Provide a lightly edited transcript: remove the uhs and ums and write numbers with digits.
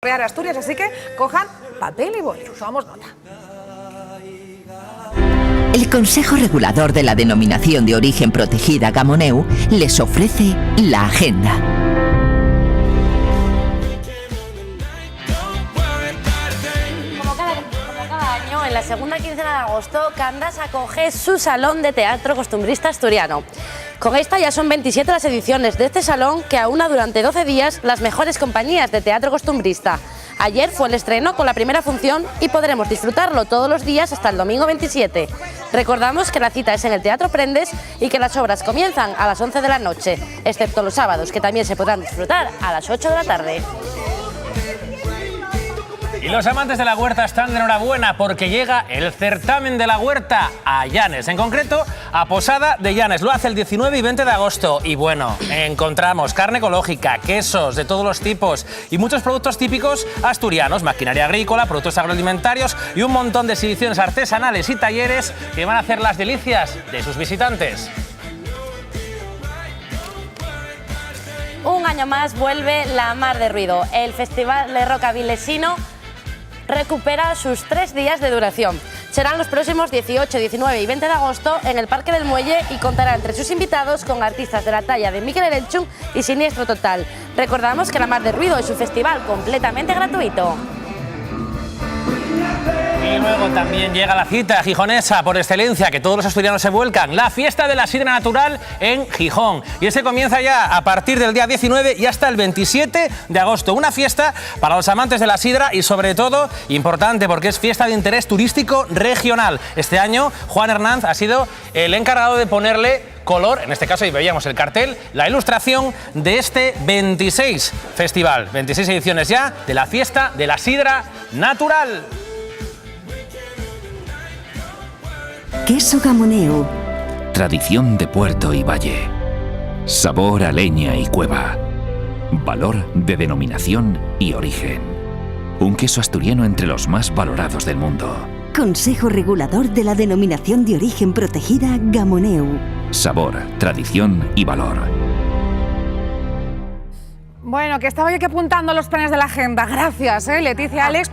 Real Asturias, así que cojan papel y boli, tomamos nota. El Consejo Regulador de la Denominación de Origen Protegida Gamoneu les ofrece la agenda. Como cada año, en la segunda quincena de agosto, Candas acoge su Salón de Teatro Costumbrista Asturiano. Con esta ya son 27 las ediciones de este salón que aúna durante 12 días las mejores compañías de teatro costumbrista. Ayer fue el estreno con la primera función y podremos disfrutarlo todos los días hasta el domingo 27. Recordamos que la cita es en el Teatro Prendes y que las obras comienzan a las 11 de la noche, excepto los sábados, que también se podrán disfrutar a las 8 de la tarde. Y los amantes de la huerta están de enhorabuena porque llega el certamen de la huerta a Llanes, en concreto a Posada de Llanes. Lo hace el 19 y 20 de agosto. Y bueno, encontramos carne ecológica, quesos de todos los tipos y muchos productos típicos asturianos, maquinaria agrícola, productos agroalimentarios y un montón de exhibiciones artesanales y talleres que van a hacer las delicias de sus visitantes. Un año más vuelve La Mar de Ruido. El Festival de Rock Avilesino recupera sus 3 días de duración. Serán los próximos 18, 19 y 20 de agosto en el Parque del Muelle y contará entre sus invitados con artistas de la talla de Mikel Erenchun y Siniestro Total. Recordamos que La Mar de Ruido es un festival completamente gratuito. Y luego también llega la cita gijonesa por excelencia, que todos los asturianos se vuelcan, la fiesta de la sidra natural en Gijón. Y ese comienza ya a partir del día 19 y hasta el 27 de agosto. Una fiesta para los amantes de la sidra y sobre todo importante porque es fiesta de interés turístico regional. Este año Juan Hernández ha sido el encargado de ponerle color, en este caso, y veíamos el cartel, la ilustración de este 26 festival. 26 ediciones ya de la fiesta de la sidra natural. Queso Gamoneu. Tradición de puerto y valle. Sabor a leña y cueva. Valor de denominación y origen. Un queso asturiano entre los más valorados del mundo. Consejo Regulador de la Denominación de Origen Protegida Gamoneu. Sabor, tradición y valor. Bueno, que estaba yo aquí apuntando los planes de la agenda. Gracias, Leticia, Alex.